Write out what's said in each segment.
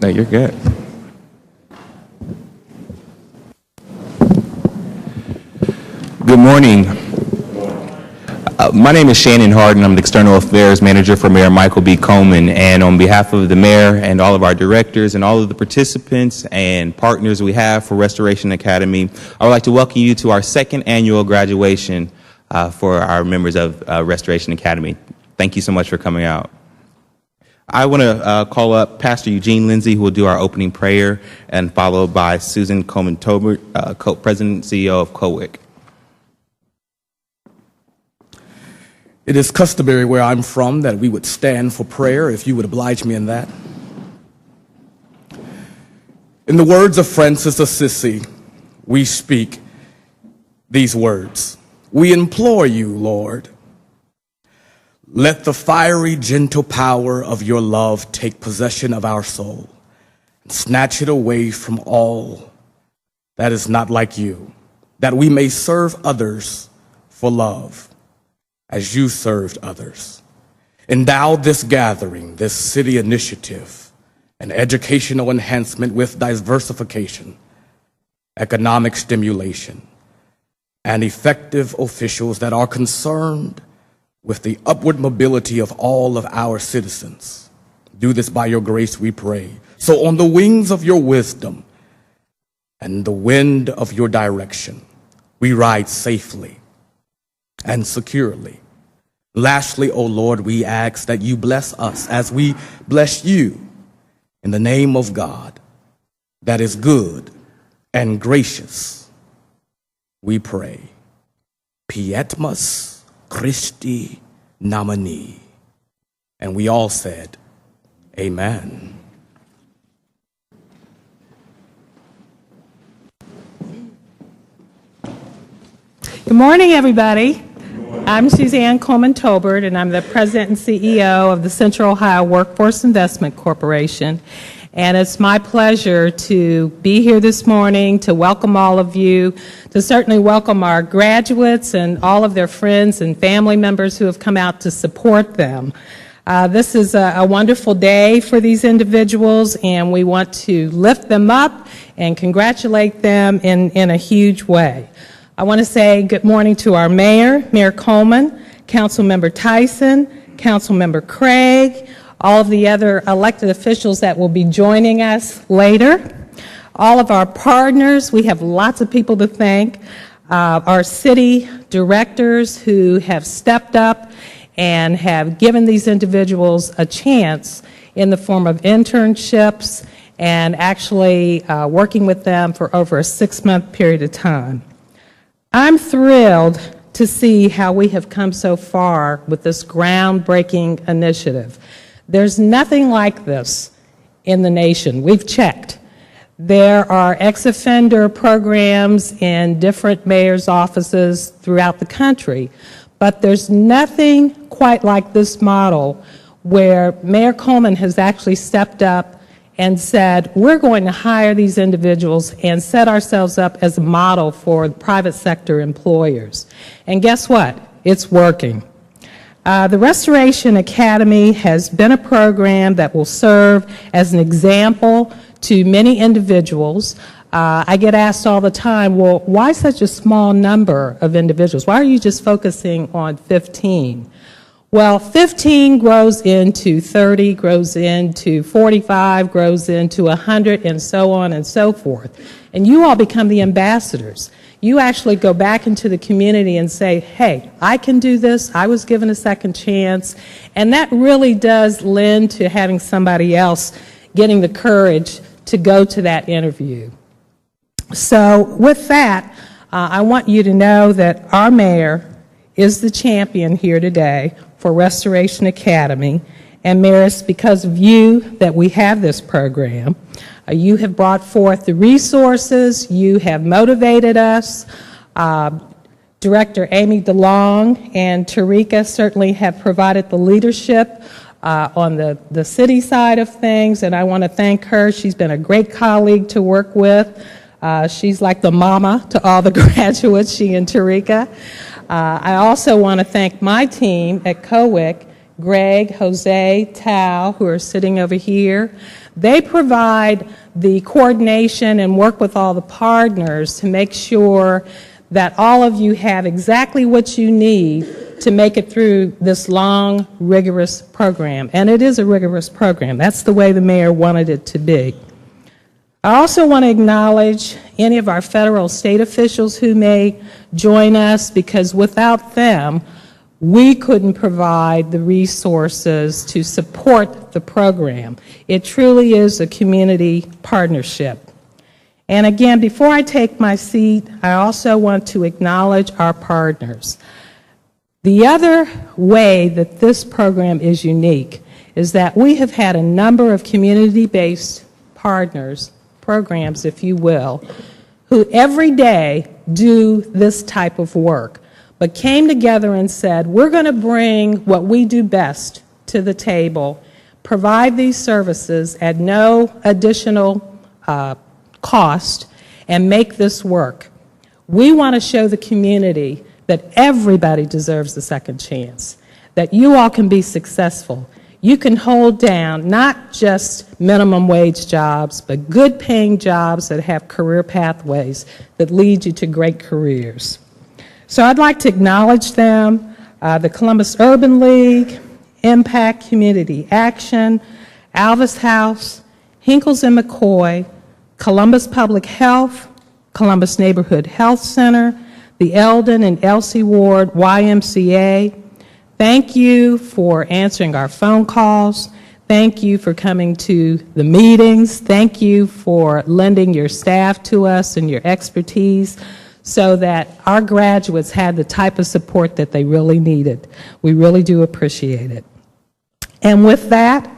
No, you're good. Good morning. My name is Shannon Harden. I'm the External Affairs Manager for Mayor Michael B. Coleman. And on behalf of the mayor and all of our directors and all of the participants and partners we have for Restoration Academy, I would like to welcome you to our second annual graduation for our members of Restoration Academy. Thank you so much for coming out. I want to call up Pastor Eugene Lindsay, who will do our opening prayer, and followed by Susan Coleman-Tobert, President and CEO of COWIC. It is customary where I'm from that we would stand for prayer, if you would oblige me in that. In the words of Francis Assisi, we speak these words. We implore you, Lord, let the fiery, gentle power of your love take possession of our soul and snatch it away from all that is not like you, that we may serve others for love as you served others. Endow this gathering, this city initiative, and educational enhancement with diversification, economic stimulation, and effective officials that are concerned with the upward mobility of all of our citizens. Do this by your grace, we pray. So on the wings of your wisdom and the wind of your direction, we ride safely and securely. Lastly, O Lord, we ask that you bless us as we bless you in the name of God that is good and gracious. We pray. Pietmus Christi nomine. And we all said, amen. Good morning, everybody. I'm Suzanne Coleman-Tobert, and I'm the President and CEO of the Central Ohio Workforce Investment Corporation. And it's my pleasure to be here this morning to welcome all of you, to certainly welcome our graduates and all of their friends and family members who have come out to support them. This is a wonderful day for these individuals, and we want to lift them up and congratulate them in a huge way. I want to say good morning to our mayor, Mayor Coleman, Councilmember Tyson, Councilmember Craig, all of the other elected officials that will be joining us later, all of our partners. We have lots of people to thank, our city directors who have stepped up and have given these individuals a chance in the form of internships and actually working with them for over a 6-month period of time. I'm thrilled to see how we have come so far with this groundbreaking initiative. There's nothing like this in the nation. We've checked. There are ex-offender programs in different mayor's offices throughout the country, but there's nothing quite like this model where Mayor Coleman has actually stepped up and said, we're going to hire these individuals and set ourselves up as a model for private sector employers. And guess what? It's working. The Restoration Academy has been a program that will serve as an example to many individuals. I get asked all the time, well, why such a small number of individuals? Why are you just focusing on 15? Well, 15 grows into 30, grows into 45, grows into 100, and so on and so forth. And you all become the ambassadors. You actually go back into the community and say, hey, I can do this. I was given a second chance. And that really does lend to having somebody else getting the courage to go to that interview. So with that, I want you to know that our mayor is the champion here today for Restoration Academy. And Mayor, it's because of you that we have this program. You have brought forth the resources. You have motivated us. Director Amy DeLong and Tarika certainly have provided the leadership on the city side of things, and I want to thank her. She's been a great colleague to work with. She's like the mama to all the graduates, she and Tarika. I also want to thank my team at COWIC, Greg, Jose, Tao, who are sitting over here. They provide the coordination and work with all the partners to make sure that all of you have exactly what you need to make it through this long, rigorous program. And it is a rigorous program. That's the way the mayor wanted it to be. I also want to acknowledge any of our federal state officials who may join us, because without them, we couldn't provide the resources to support the program. It truly is a community partnership. And again, before I take my seat, I also want to acknowledge our partners. The other way that this program is unique is that we have had a number of community-based partners, programs, if you will, who every day do this type of work, but came together and said, we're going to bring what we do best to the table, provide these services at no additional cost, and make this work. We want to show the community that everybody deserves a second chance, that you all can be successful. You can hold down not just minimum wage jobs, but good paying jobs that have career pathways that lead you to great careers. So I'd like to acknowledge them, the Columbus Urban League, Impact Community Action, Alvis House, Hinkles and McCoy, Columbus Public Health, Columbus Neighborhood Health Center, the Eldon and Elsie Ward YMCA. Thank you for answering our phone calls. Thank you for coming to the meetings. Thank you for lending your staff to us and your expertise so that our graduates had the type of support that they really needed. We really do appreciate it. And with that,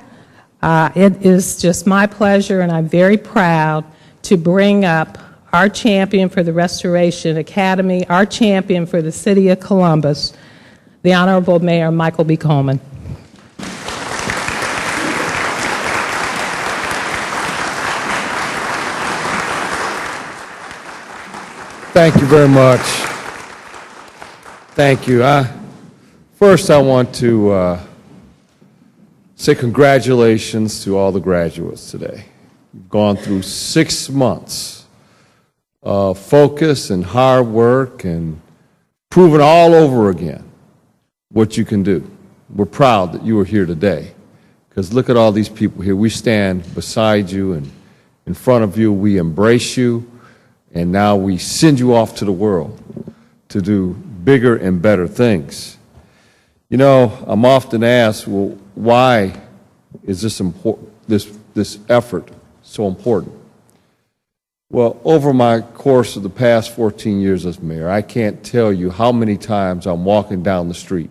it is just my pleasure, and I'm very proud to bring up our champion for the Restoration Academy, our champion for the City of Columbus, the Honorable Mayor Michael B. Coleman. Thank you very much. Thank you. First, I want to say congratulations to all the graduates today. You've gone through 6 months of focus and hard work and proving all over again what you can do. We're proud that you are here today, because look at all these people here. We stand beside you and in front of you. We embrace you, and now we send you off to the world to do bigger and better things. You know, I'm often asked, well, why is this effort so important? Well, over my course of the past 14 years as mayor, I can't tell you how many times I'm walking down the street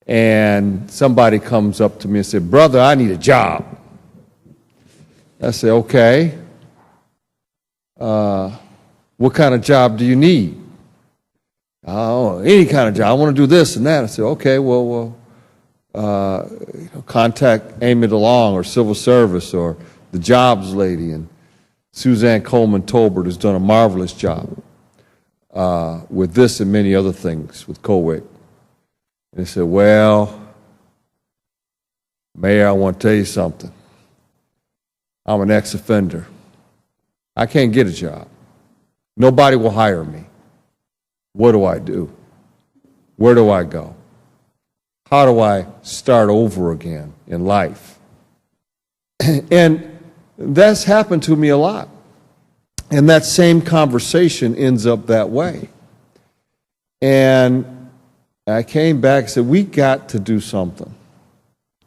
and somebody comes up to me and says, brother, I need a job. I say, okay. What kind of job do you need? Oh, any kind of job. I want to do this and that. I said, okay, well, contact Amy DeLong or Civil Service or the Jobs Lady. And Suzanne Coleman Tolbert has done a marvelous job with this and many other things with COWIC. And they said, well, Mayor, I want to tell you something. I'm an ex-offender. I can't get a job. Nobody will hire me. What do I do? Where do I go? How do I start over again in life? And that's happened to me a lot. And that same conversation ends up that way. And I came back and said, we got to do something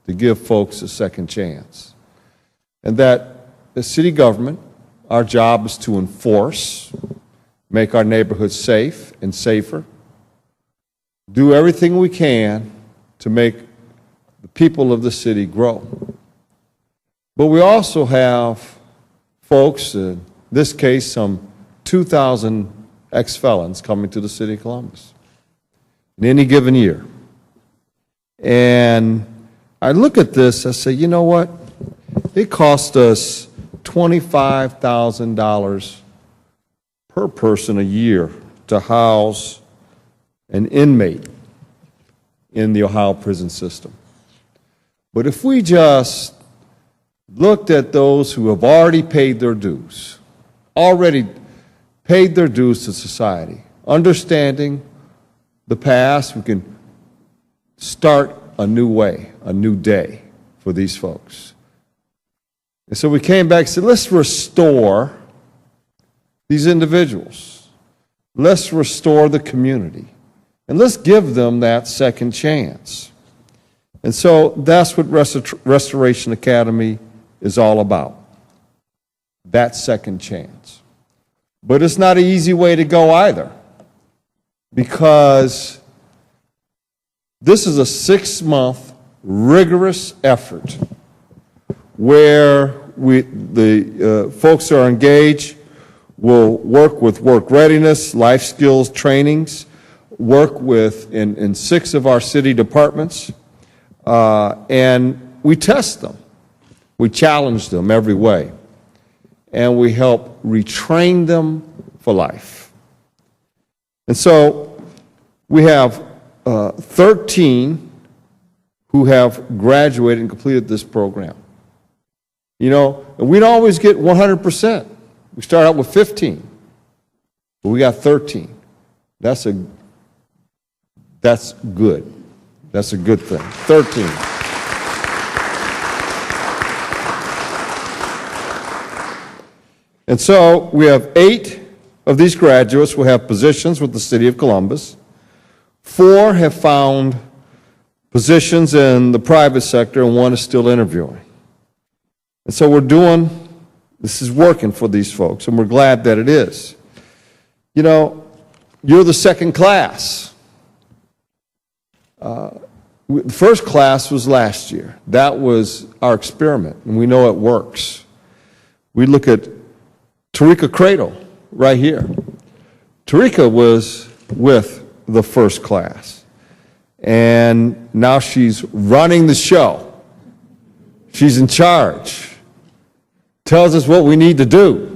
to give folks a second chance. And that the city government, our job is to enforce, make our neighborhoods safe and safer, do everything we can to make the people of the city grow. But we also have folks, in this case, some 2,000 ex-felons coming to the city of Columbus in any given year. And I look at this, I say, you know what? It cost us $25,000 per person a year to house an inmate in the Ohio prison system. But if we just looked at those who have already paid their dues, to society, understanding the past, we can start a new way, a new day for these folks. And so we came back and said, let's restore these individuals. Let's restore the community. And let's give them that second chance. And so that's what Restoration Academy is all about, that second chance. But it's not an easy way to go either, because this is a 6-month rigorous effort where the folks are engaged. We'll work with work readiness, life skills trainings, work with in 6 of our city departments, and we test them. We challenge them every way, and we help retrain them for life. And so we have 13 who have graduated and completed this program. You know, and we don't always get 100%. We start out with 15, but we got 13. That's good. That's a good thing. 13. And so we have 8 of these graduates will have positions with the City of Columbus. 4 have found positions in the private sector, and 1 is still interviewing. And so this is working for these folks, and we're glad that it is. You know, you're the second class. The first class was last year. That was our experiment, and we know it works. We look at Tarika Cradle right here. Tarika was with the first class, and now she's running the show. She's in charge. Tells us what we need to do.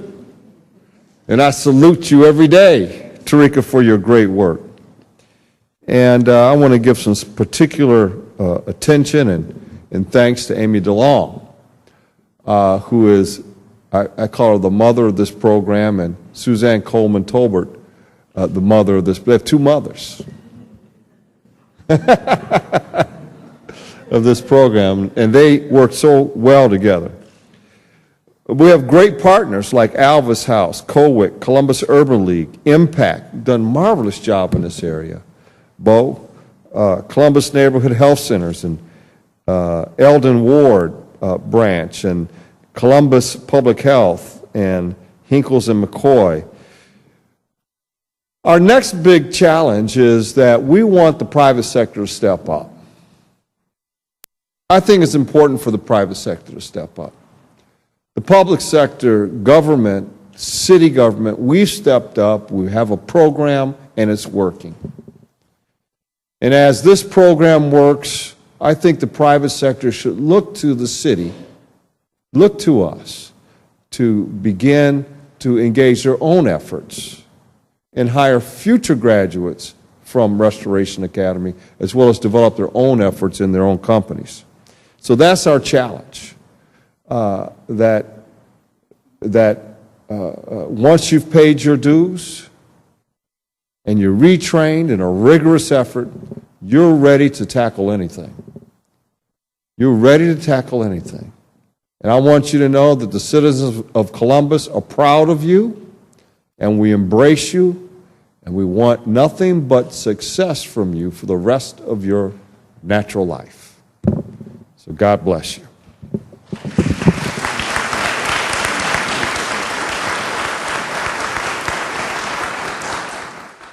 And I salute you every day, Tarika, for your great work. And I want to give some particular attention and thanks to Amy DeLong, who is, I call her the mother of this program, and Suzanne Coleman Tolbert, the mother of this. We have 2 mothers of this program, and they work so well together. We have great partners like Alvis House, Colwick, Columbus Urban League, Impact, done a marvelous job in this area. Bo, Columbus Neighborhood Health Centers, and Eldon Ward branch, and Columbus Public Health, and Hinkles and McCoy. Our next big challenge is that we want the private sector to step up. I think it's important for the private sector to step up. The public sector, government, city government, we've stepped up, we have a program, and it's working. And as this program works, I think the private sector should look to the city, look to us, to begin to engage their own efforts and hire future graduates from Restoration Academy, as well as develop their own efforts in their own companies. So that's our challenge. Once you've paid your dues and you're retrained in a rigorous effort, you're ready to tackle anything. You're ready to tackle anything. And I want you to know that the citizens of Columbus are proud of you, and we embrace you, and we want nothing but success from you for the rest of your natural life. So God bless you.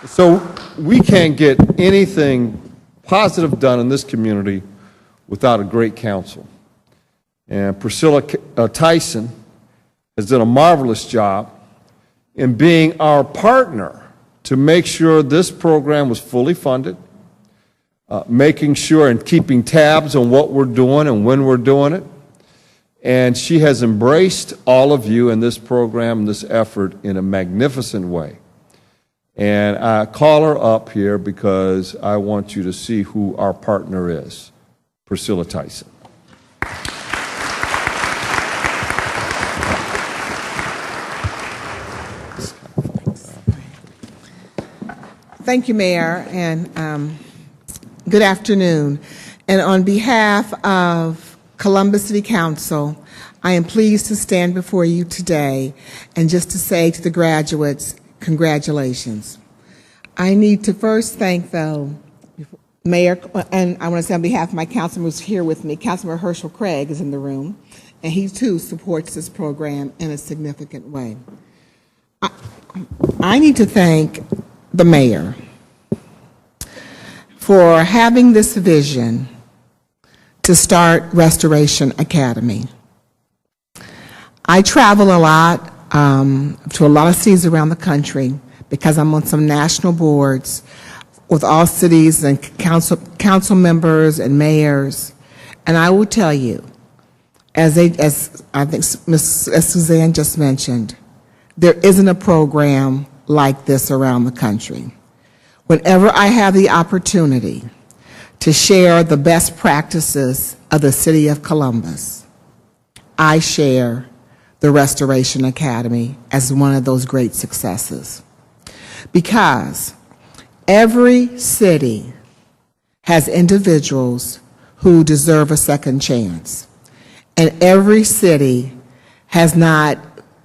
So we can't get anything positive done in this community without a great council. And Priscilla Tyson has done a marvelous job in being our partner to make sure this program was fully funded, making sure and keeping tabs on what we're doing and when we're doing it. And she has embraced all of you in this program, this effort, in a magnificent way. And I call her up here because I want you to see who our partner is, Priscilla Tyson. Thank you, Mayor, and good afternoon. And on behalf of Columbus City Council, I am pleased to stand before you today and just to say to the graduates, congratulations. I need to first thank, though, Mayor, and I want to say on behalf of my councilman who's here with me, Councilman Herschel Craig is in the room, and he too supports this program in a significant way. I need to thank the mayor for having this vision to start Restoration Academy. I travel a lot to a lot of cities around the country because I'm on some national boards with all cities and council members and mayors, and I will tell you, as I think as Suzanne just mentioned, there isn't a program like this around the country. Whenever I have the opportunity to share the best practices of the city of Columbus, I share the Restoration Academy as one of those great successes. Because every city has individuals who deserve a second chance, and every city has not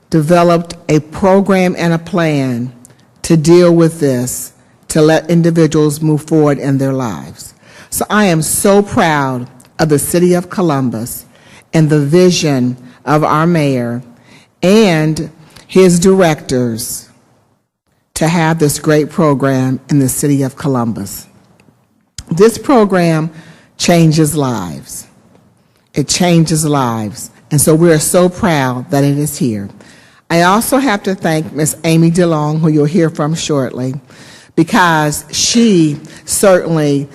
developed a program and a plan to deal with this, to let individuals move forward in their lives. So I am so proud of the city of Columbus and the vision of our mayor and his directors to have this great program in the city of Columbus. This program changes lives. It changes lives. And so we are so proud that it is here. I also have to thank Ms. Amy DeLong, who you'll hear from shortly, because she certainly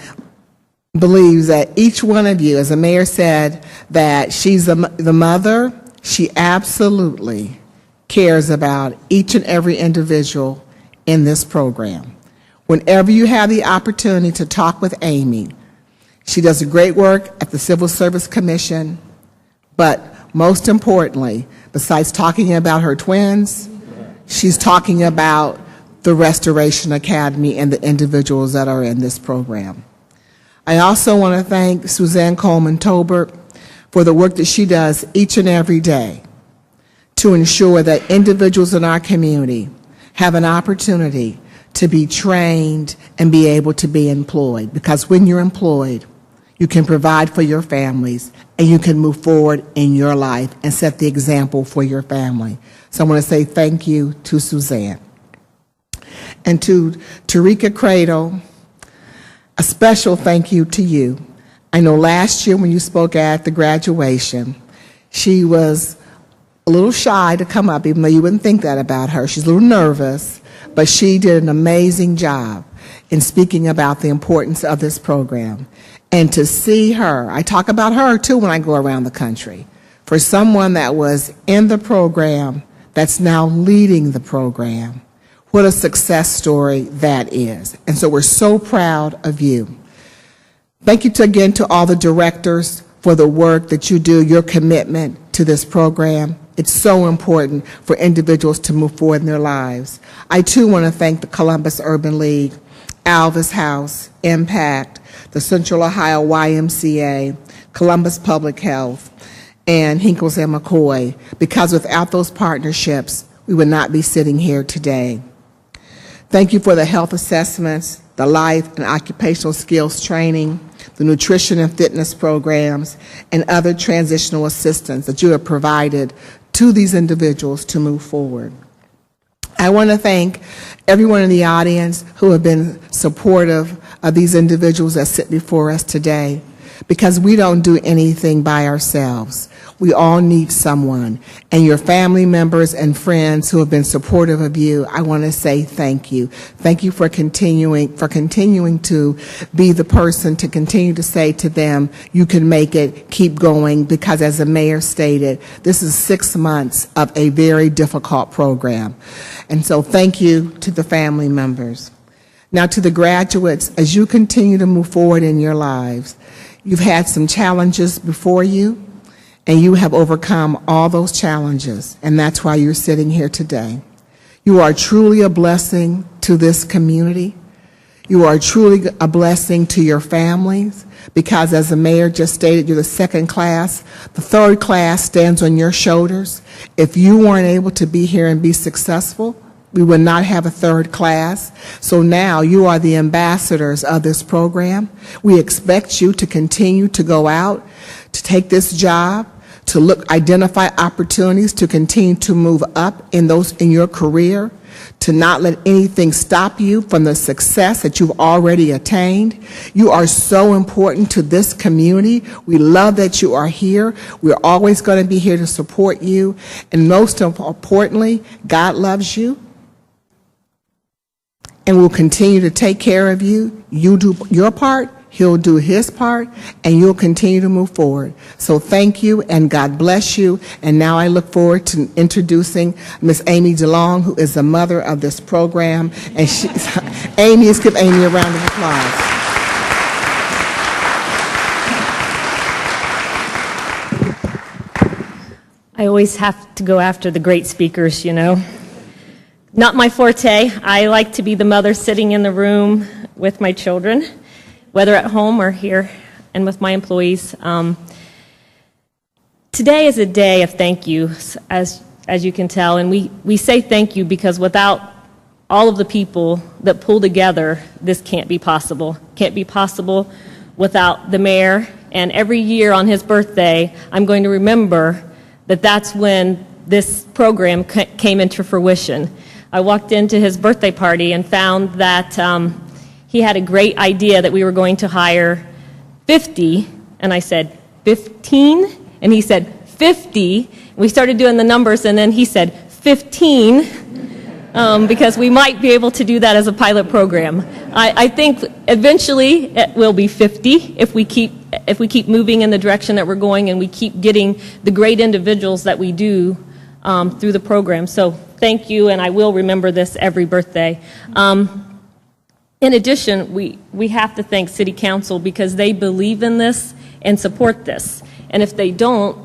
believes that each one of you, as the mayor said, that she's the mother, she absolutely cares about each and every individual in this program. Whenever you have the opportunity to talk with Amy, she does great work at the Civil Service Commission, but most importantly, besides talking about her twins, she's talking about the Restoration Academy and the individuals that are in this program. I also want to thank Suzanne Coleman Tolbert for the work that she does each and every day to ensure that individuals in our community have an opportunity to be trained and be able to be employed. Because when you're employed, you can provide for your families and you can move forward in your life and set the example for your family. So I want to say thank you to Suzanne. And to Tarika Cradle, a special thank you to you. I know last year when you spoke at the graduation, she was a little shy to come up, even though you wouldn't think that about her. She's a little nervous, but she did an amazing job in speaking about the importance of this program. And to see her, I talk about her too when I go around the country, for someone that was in the program that's now leading the program. What a success story that is. And so we're so proud of you. Thank you again to all the directors for the work that you do, your commitment to this program. It's so important for individuals to move forward in their lives. I too want to thank the Columbus Urban League, Alvis House, Impact, the Central Ohio YMCA, Columbus Public Health, and Hinkles and McCoy, because without those partnerships, we would not be sitting here today. Thank you for the health assessments, the life and occupational skills training, the nutrition and fitness programs, and other transitional assistance that you have provided to these individuals to move forward. I want to thank everyone in the audience who have been supportive of these individuals that sit before us today. because we don't do anything by ourselves. We all need someone. And your family members and friends who have been supportive of you, I want to say thank you. Thank you for continuing to be the person to continue to say to them, you can make it, keep going, because as the mayor stated, this is 6 months of a very difficult program. And so thank you to the family members. Now to the graduates, as you continue to move forward in your lives, you've had some challenges before you, and you have overcome all those challenges, and that's why you're sitting here today. You are truly a blessing to this community. You are truly a blessing to your families, because as the mayor just stated, you're the second class. The third class stands on your shoulders. If you weren't able to be here and be successful, we would not have a third class. So now you are the ambassadors of this program. We expect you to continue to go out, to take this job, to identify opportunities to continue to move up in your career, to not let anything stop you from the success that you've already attained. You are so important to this community. We love that you are here. We're always going to be here to support you. And most importantly, God loves you and will continue to take care of you. You do your part, He'll do His part, and you'll continue to move forward. So thank you, and God bless you. And now I look forward to introducing Miss Amy DeLong, who is the mother of this program. And Amy, let's give Amy a round of applause. I always have to go after the great speakers, you know. Not my forte. I like to be the mother sitting in the room with my children, whether at home or here and with my employees. Today is a day of thank yous, as you can tell, and we say thank you because without all of the people that pull together, this can't be possible. Can't be possible without the mayor, and every year on his birthday, I'm going to remember that that's when this program came into fruition. I walked into his birthday party and found that he had a great idea that we were going to hire 50, and I said, 15? And he said, 50. We started doing the numbers, and then he said, 15, because we might be able to do that as a pilot program. I think eventually it will be 50 if we keep moving in the direction that we're going and we keep getting the great individuals that we do through the program. So thank you, and I will remember this every birthday. In addition, we have to thank City Council because they believe in this and support this. And if they don't,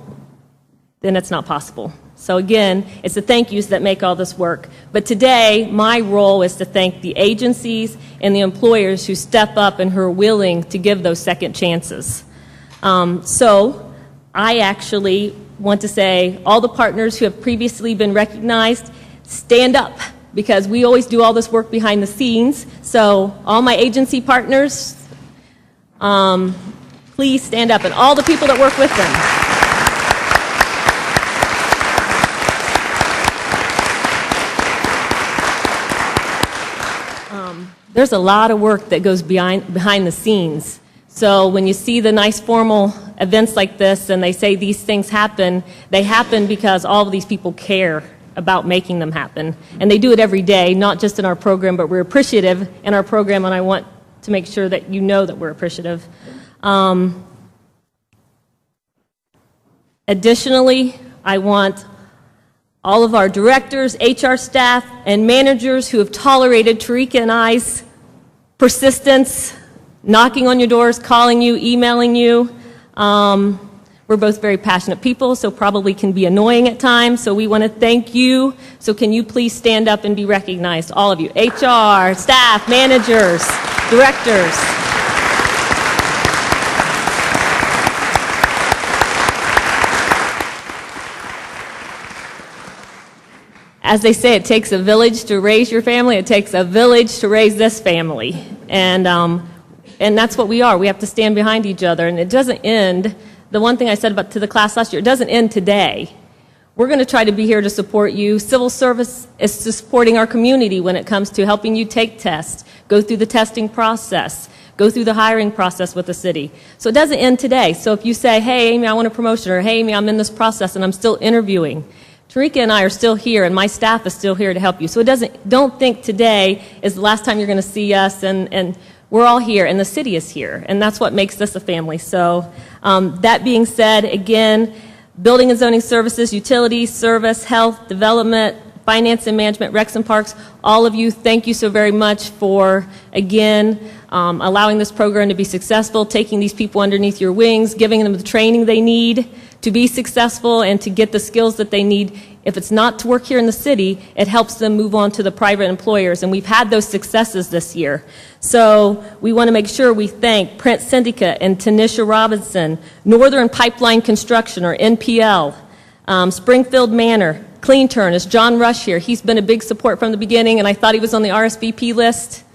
then it's not possible. So again, it's the thank yous that make all this work. But today, my role is to thank the agencies and the employers who step up and who are willing to give those second chances. So I actually want to say all the partners who have previously been recognized, stand up, because we always do all this work behind the scenes. So all my agency partners, please stand up, and all the people that work with them. There's a lot of work that goes behind the scenes. So when you see the nice formal events like this and they say these things happen, they happen because all of these people care about making them happen. And they do it every day, not just in our program, but we're appreciative in our program, and I want to make sure that you know that we're appreciative. Additionally, I want all of our directors, HR staff, and managers who have tolerated Tarika and I's persistence, knocking on your doors, calling you, emailing you. We're both very passionate people, so probably can be annoying at times, so we want to thank you. So can you please stand up and be recognized, all of you, HR, staff, managers, directors. As they say, it takes a village to raise your family. It takes a village to raise this family. And that's what we are. We have to stand behind each other, and it doesn't end. The one thing I said to the class last year, it doesn't end today. We're going to try to be here to support you. Civil service is supporting our community when it comes to helping you take tests, go through the testing process, go through the hiring process with the city. So it doesn't end today. So if you say, hey, Amy, I want a promotion, or hey, Amy, I'm in this process and I'm still interviewing, Tarika and I are still here, and my staff is still here to help you. So don't think today is the last time you're going to see us, and we're all here, and the city is here, and that's what makes this a family. So that being said, again, building and zoning services, utilities, service, health, development, finance and management, recs and parks, all of you, thank you so very much for, again, allowing this program to be successful, taking these people underneath your wings, giving them the training they need to be successful and to get the skills that they need. If it's not to work here in the city, it helps them move on to the private employers, and we've had those successes this year. So we want to make sure we thank Prince Syndicate and Tanisha Robinson, Northern Pipeline Construction, or NPL, Springfield Manor, Clean Turn. Is John Rush here? He's been a big support from the beginning, and I thought he was on the RSVP list.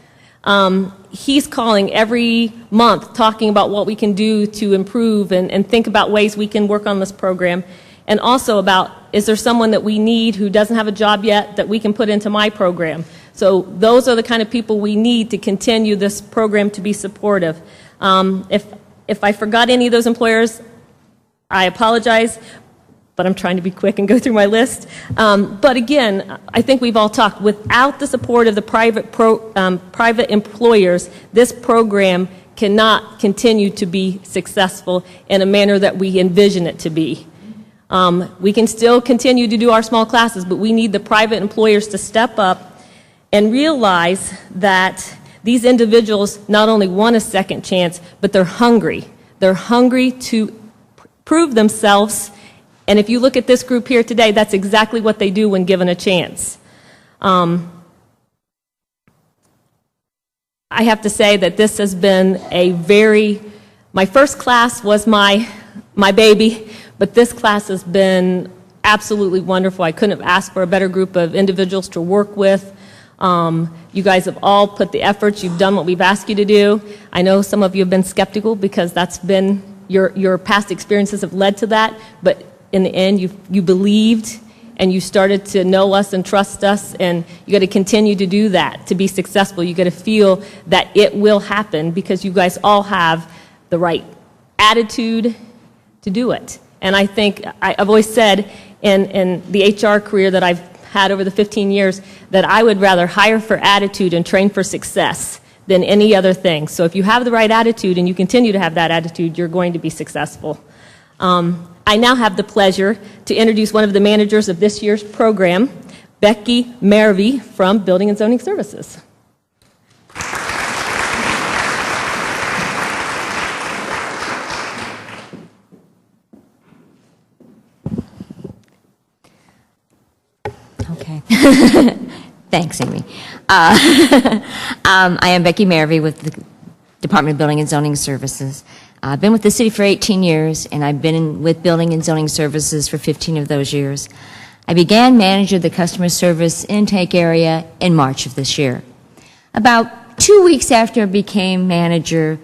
He's calling every month talking about what we can do to improve and think about ways we can work on this program, and also about, is there someone that we need who doesn't have a job yet that we can put into my program? So those are the kind of people we need to continue this program to be supportive. If I forgot any of those employers, I apologize, but I'm trying to be quick and go through my list. But again, I think we've all talked, without the support of the private employers, this program cannot continue to be successful in a manner that we envision it to be. We can still continue to do our small classes, but we need the private employers to step up and realize that these individuals not only want a second chance, but they're hungry. They're hungry to prove themselves. And if you look at this group here today, that's exactly what they do when given a chance. I have to say that this has been my first class was my baby, but this class has been absolutely wonderful. I couldn't have asked for a better group of individuals to work with. You guys have all put the efforts. You've done what we've asked you to do. I know some of you have been skeptical because that's been your past experiences have led to that, but in the end, you believed and you started to know us and trust us, and you got to continue to do that to be successful. You got to feel that it will happen because you guys all have the right attitude to do it. And I think I've always said in the HR career that I've had over the 15 years that I would rather hire for attitude and train for success than any other thing. So if you have the right attitude and you continue to have that attitude, you're going to be successful. I now have the pleasure to introduce one of the managers of this year's program, Becky Maravy from Building and Zoning Services. Okay. Thanks, Amy. I am Becky Maravy with the Department of Building and Zoning Services. I've been with the city for 18 years, and I've been with Building and Zoning Services for 15 of those years. I began manager of the customer service intake area in March of this year. About 2 weeks after I became manager,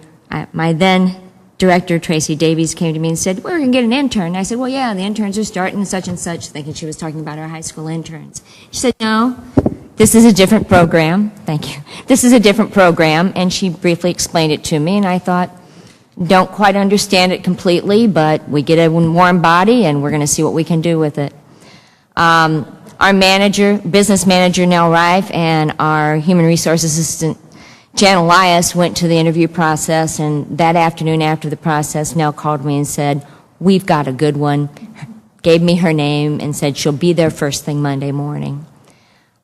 my then director, Tracy Davies, came to me and said, we're going to get an intern. And I said, well, yeah, the interns are starting such and such, thinking she was talking about our high school interns. She said, no, this is a different program. Thank you. This is a different program, and she briefly explained it to me, and I thought, don't quite understand it completely, but we get a warm body, and we're going to see what we can do with it. Our manager, business manager, Nell Rife, and our human resources assistant, Jan Elias, went to the interview process, and that afternoon after the process, Nell called me and said, we've got a good one, gave me her name, and said she'll be there first thing Monday morning.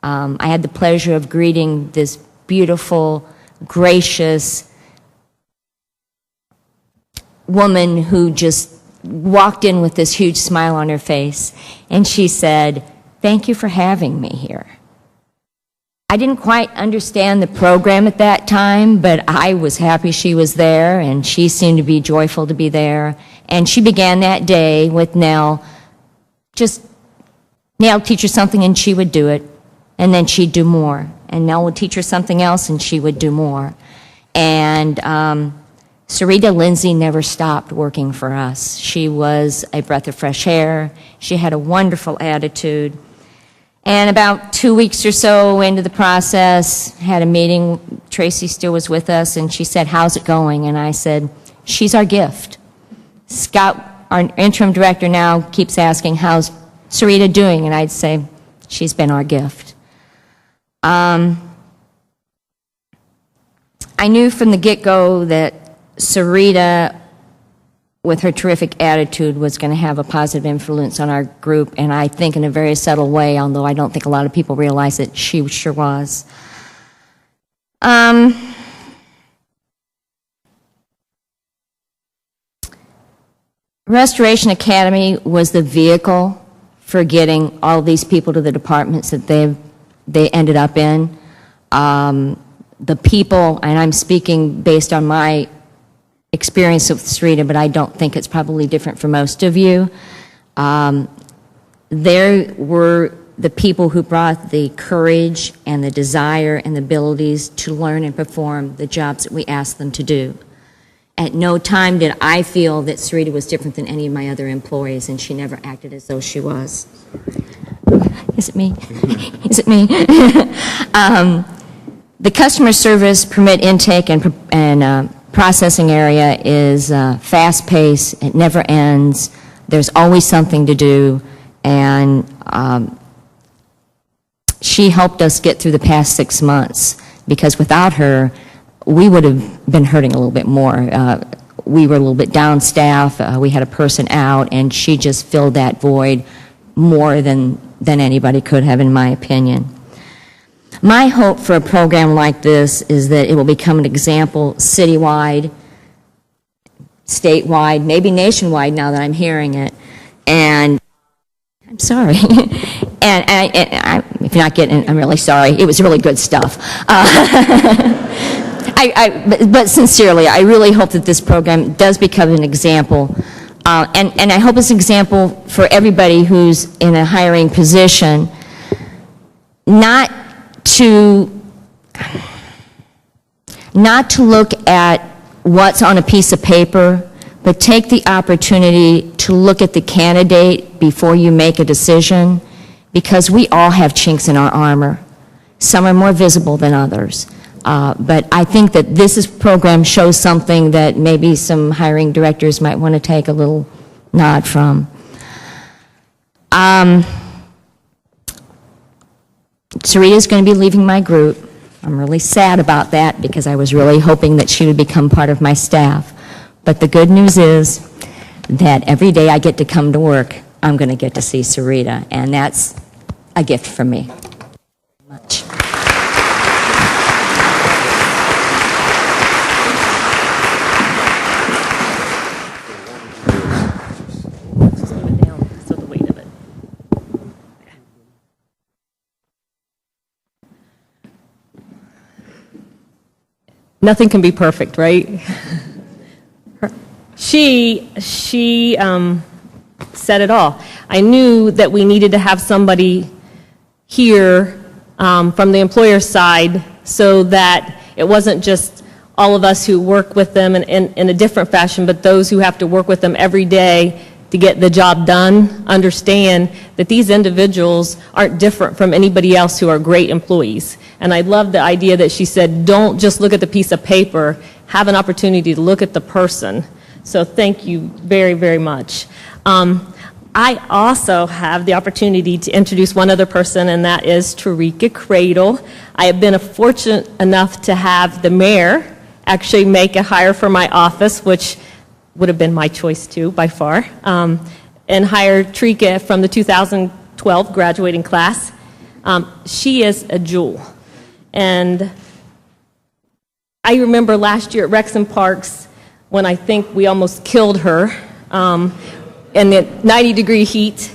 I had the pleasure of greeting this beautiful, gracious woman who just walked in with this huge smile on her face, and she said, thank you for having me here. I didn't quite understand the program at that time, but I was happy she was there, and she seemed to be joyful to be there. And she began that day with Nell, just Nell teach her something and she would do it, and then she'd do more. And Nell would teach her something else and she would do more. And Sarita Lindsay never stopped working for us. She was a breath of fresh air. She had a wonderful attitude. And about 2 weeks or so into the process, had a meeting. Tracy still was with us, and she said, "How's it going?" And I said, "She's our gift." Scott, our interim director now, keeps asking, "How's Sarita doing?" And I'd say, "She's been our gift." I knew from the get-go that Sarita, with her terrific attitude, was going to have a positive influence on our group, and I think in a very subtle way, although I don't think a lot of people realize it, she sure was. Restoration Academy was the vehicle for getting all these people to the departments that they ended up in. The people, and I'm speaking based on my experience with Sarita, but I don't think it's probably different for most of you. There were the people who brought the courage and the desire and the abilities to learn and perform the jobs that we asked them to do. At no time did I feel that Sarita was different than any of my other employees, and she never acted as though she was. Is it me? Is it me? The customer service permit intake and processing area is fast-paced. It never ends. There's always something to do, and she helped us get through the past 6 months, because without her, we would have been hurting a little bit more. We were a little bit down-staffed. We had a person out, and she just filled that void more than anybody could have, in my opinion. My hope for a program like this is that it will become an example citywide, statewide, maybe nationwide now that I'm hearing it. And I'm sorry. and if you're not getting it, I'm really sorry. It was really good stuff. But sincerely, I really hope that this program does become an example. And I hope it's an example for everybody who's in a hiring position, not to look at what's on a piece of paper, but take the opportunity to look at the candidate before you make a decision, because we all have chinks in our armor. Some are more visible than others. But I think that this program shows something that maybe some hiring directors might want to take a little nod from. Sarita's going to be leaving my group. I'm really sad about that, because I was really hoping that she would become part of my staff. But the good news is that every day I get to come to work, I'm going to get to see Sarita, and that's a gift from me. Much. Nothing can be perfect, right? She said it all. I knew that we needed to have somebody here from the employer side, so that it wasn't just all of us who work with them in a different fashion, but those who have to work with them every day to get the job done understand that these individuals aren't different from anybody else who are great employees. And I love the idea that she said, don't just look at the piece of paper, have an opportunity to look at the person. So thank you very, very much. I also have the opportunity to introduce one other person, and that is Tarika Cradle. I have been fortunate enough to have the mayor actually make a hire for my office, which would have been my choice too, by far, and hire Tarika from the 2012 graduating class. She is a jewel. And I remember last year at Rex and Parks when I think we almost killed her in the 90-degree heat.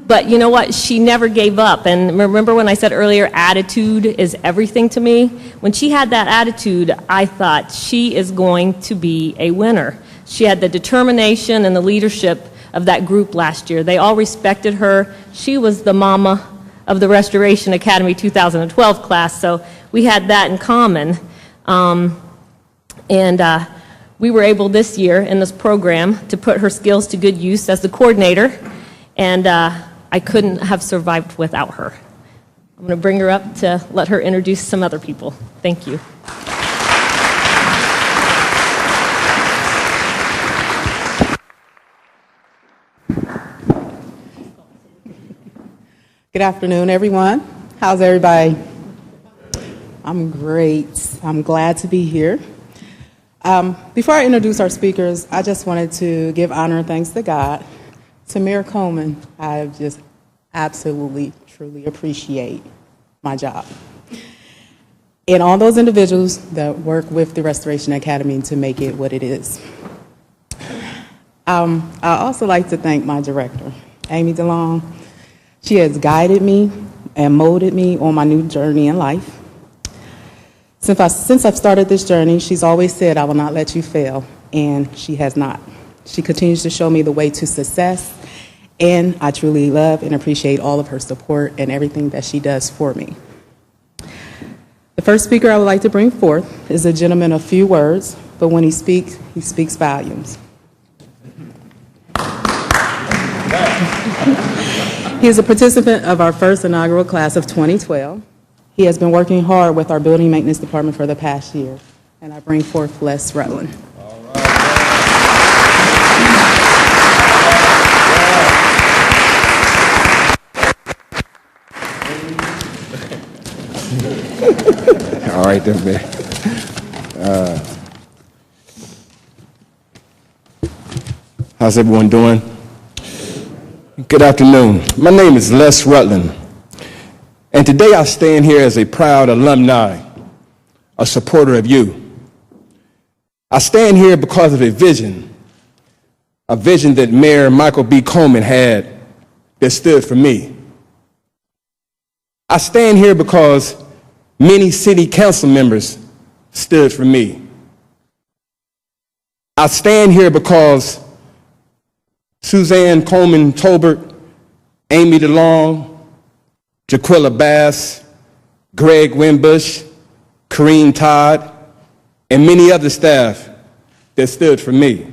But you know what? She never gave up. And remember when I said earlier, attitude is everything to me? When she had that attitude, I thought she is going to be a winner. She had the determination and the leadership of that group last year. They all respected her. She was the mama of the Restoration Academy 2012 class, so we had that in common. We were able this year in this program to put her skills to good use as the coordinator, and I couldn't have survived without her. I'm going to bring her up to let her introduce some other people. Thank you. Good afternoon, everyone. How's everybody? I'm great. I'm glad to be here. Before I introduce our speakers, I just wanted to give honor and thanks to God. To Mayor Coleman, I just absolutely, truly appreciate my job. And all those individuals that work with the Restoration Academy to make it what it is. I also like to thank my director, Amy DeLong. She has guided me and molded me on my new journey in life. Since I've started this journey, she's always said, "I will not let you fail," and she has not. She continues to show me the way to success, and I truly love and appreciate all of her support and everything that she does for me. The first speaker I would like to bring forth is a gentleman of few words, but when he speaks volumes. He is a participant of our first inaugural class of 2012. He has been working hard with our building maintenance department for the past year, and I bring forth Les Rutland. All right, then, man. How's everyone doing? Good afternoon. My name is Les Rutland, and today I stand here as a proud alumni, a supporter of you. I stand here because of a vision that Mayor Michael B. Coleman had that stood for me. I stand here because many city council members stood for me. I stand here because Suzanne Coleman Tolbert, Amy DeLong, Jaquilla Bass, Greg Wimbush, Kareem Todd, and many other staff that stood for me.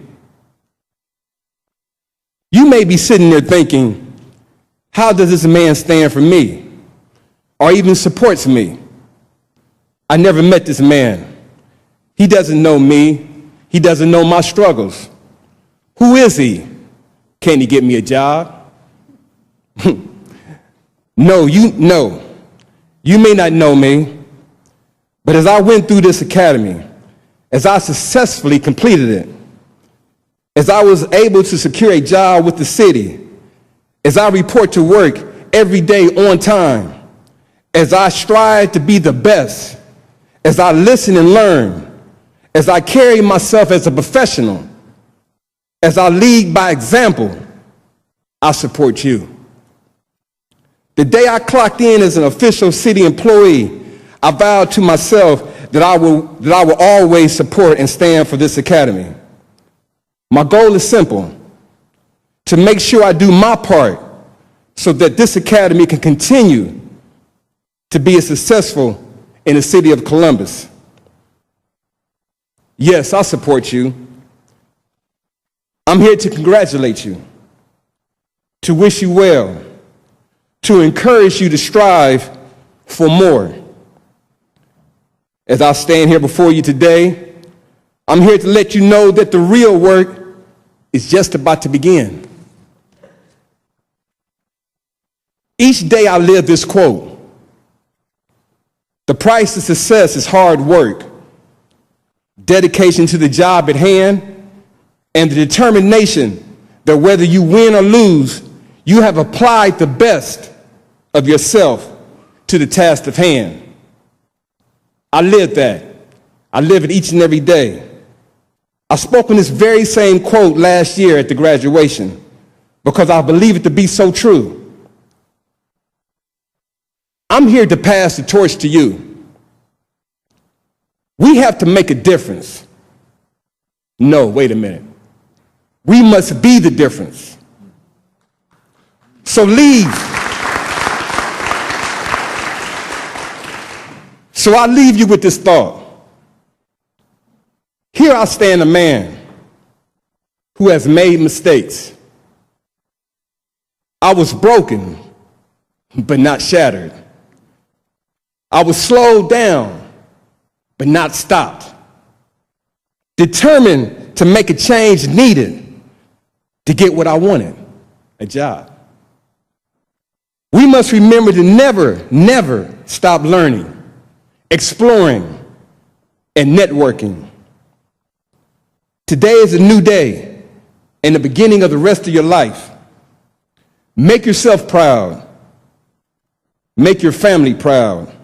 You may be sitting there thinking, how does this man stand for me or even supports me? I never met this man. He doesn't know me. He doesn't know my struggles. Who is he? Can he get me a job? No. You may not know me, but as I went through this academy, as I successfully completed it, as I was able to secure a job with the city, as I report to work every day on time, as I strive to be the best, as I listen and learn, as I carry myself as a professional, as I lead by example, I support you. The day I clocked in as an official city employee, I vowed to myself that I will always support and stand for this academy. My goal is simple: to make sure I do my part so that this academy can continue to be successful in the city of Columbus. Yes, I support you. I'm here to congratulate you, to wish you well, to encourage you to strive for more. As I stand here before you today, I'm here to let you know that the real work is just about to begin. Each day I live this quote: the price of success is hard work, dedication to the job at hand, and the determination that whether you win or lose, you have applied the best of yourself to the task of hand. I live that. I live it each and every day. I spoke on this very same quote last year at the graduation because I believe it to be so true. I'm here to pass the torch to you. We have to make a difference. No, wait a minute. We must be the difference. So I leave you with this thought. Here I stand, a man who has made mistakes. I was broken, but not shattered. I was slowed down, but not stopped. Determined to make a change needed to get what I wanted, a job. We must remember to never stop learning, exploring, and networking. Today is a new day and the beginning of the rest of your life. Make yourself proud. Make your family proud.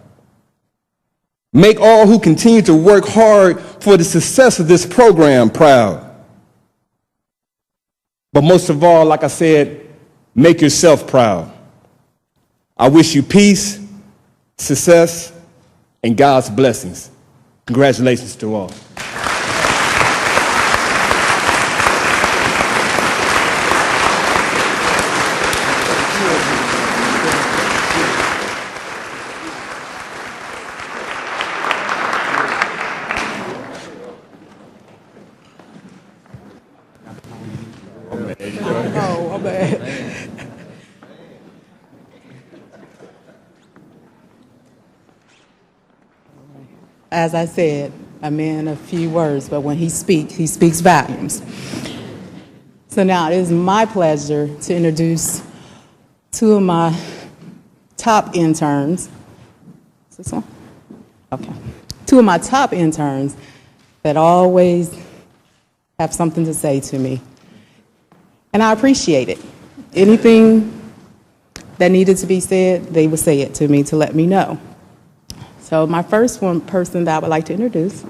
Make all who continue to work hard for the success of this program proud. But most of all, like I said, make yourself proud. I wish you peace, success, and God's blessings. Congratulations to all. Oh, my bad. As I said, a man of few words, but when he speaks volumes. So now it is my pleasure to introduce two of my top interns. Is this one? Okay. Two of my top interns that always have something to say to me. And I appreciate it. Anything that needed to be said, they would say it to me to let me know. So my first person that I would like to introduce,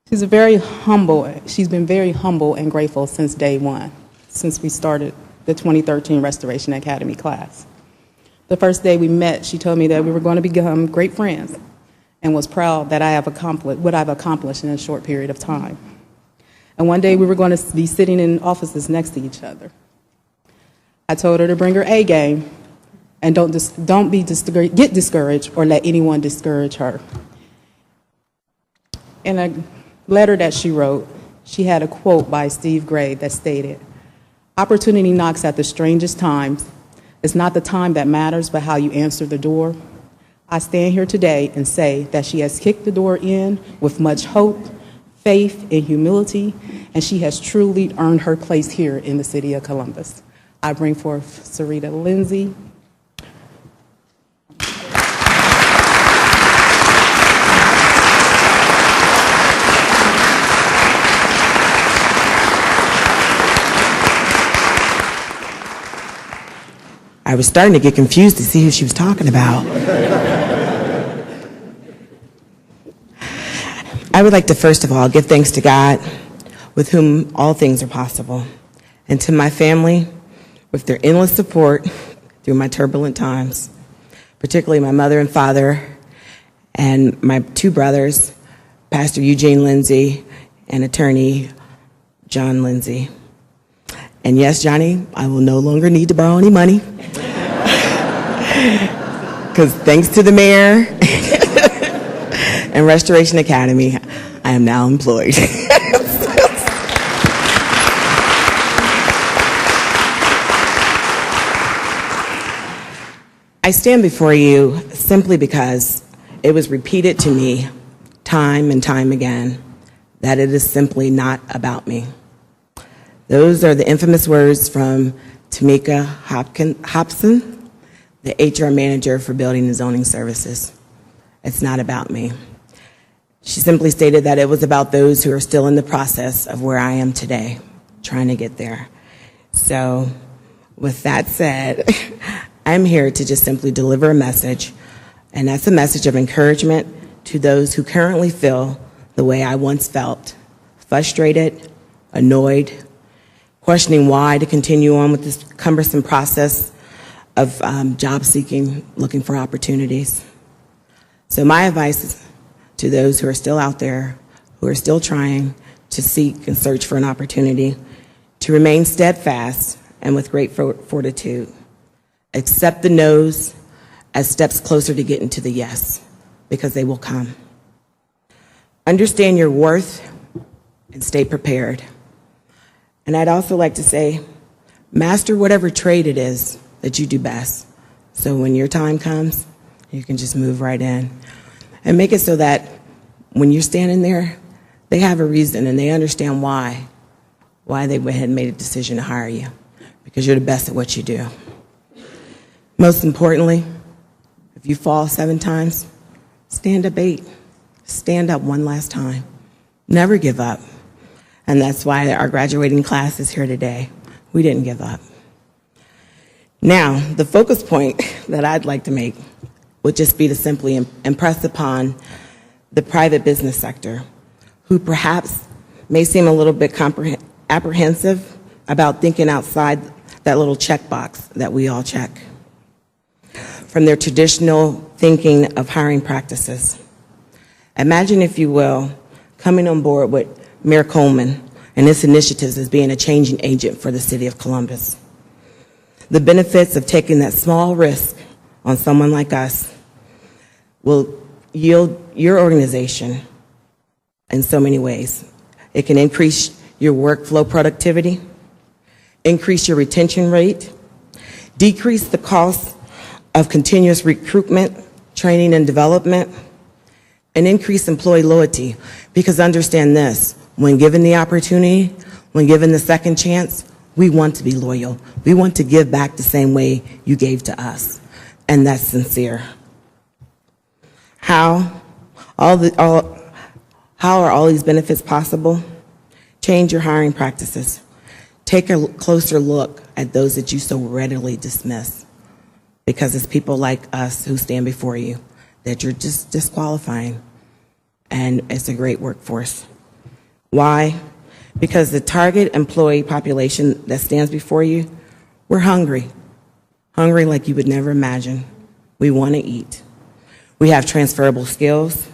she's been very humble and grateful since day one, since we started the 2013 Restoration Academy class. The first day we met, she told me that we were going to become great friends and was proud that I have accomplished what I've accomplished in a short period of time. And one day we were going to be sitting in offices next to each other. I told her to bring her A game and don't get discouraged or let anyone discourage her. In a letter that she wrote, she had a quote by Steve Gray that stated, "Opportunity knocks at the strangest times. It's not the time that matters, but how you answer the door." I stand here today and say that she has kicked the door in with much hope, faith, and humility, and she has truly earned her place here in the city of Columbus. I bring forth Sarita Lindsay. I was starting to get confused to see who she was talking about. I would like to first of all give thanks to God, with whom all things are possible, and to my family, with their endless support through my turbulent times, particularly my mother and father, and my two brothers, Pastor Eugene Lindsay and attorney John Lindsay. And yes, Johnny, I will no longer need to borrow any money, because thanks to the mayor and Restoration Academy, I am now employed. I stand before you simply because it was repeated to me time and time again that it is simply not about me. Those are the infamous words from Tamika Hobson, the HR manager for Building and Zoning Services. It's not about me. She simply stated that it was about those who are still in the process of where I am today, trying to get there. So, with that said, I'm here to just simply deliver a message, and that's a message of encouragement to those who currently feel the way I once felt, frustrated, annoyed, questioning why to continue on with this cumbersome process of job seeking, looking for opportunities. So my advice is to those who are still out there, who are still trying to seek and search for an opportunity, to remain steadfast and with great fortitude. Accept the no's as steps closer to getting to the yes, because they will come. Understand your worth and stay prepared. And I'd also like to say, Master whatever trade it is that you do best. So when your time comes, you can just move right in. And make it so that when you're standing there, they have a reason and they understand why they went ahead and made a decision to hire you, because you're the best at what you do. Most importantly, if you fall 7 times, stand up 8. Stand up one last time. Never give up. And that's why our graduating class is here today. We didn't give up. Now, the focus point that I'd like to make would just be to simply impress upon the private business sector, who perhaps may seem a little bit apprehensive about thinking outside that little checkbox that we all check, from their traditional thinking of hiring practices. Imagine, if you will, coming on board with Mayor Coleman and his initiatives as being a changing agent for the city of Columbus. The benefits of taking that small risk on someone like us will yield your organization in so many ways. It can increase your workflow productivity, increase your retention rate, decrease the cost of continuous recruitment, training, and development, and increase employee loyalty. Because understand this, when given the opportunity, when given the second chance, we want to be loyal. We want to give back the same way you gave to us, and that's sincere. How are all these benefits possible? Change your hiring practices. Take a closer look at those that you so readily dismiss, because it's people like us who stand before you that you're just disqualifying, and it's a great workforce. Why? Because the target employee population that stands before you, we're hungry. Hungry like you would never imagine. We want to eat. We have transferable skills.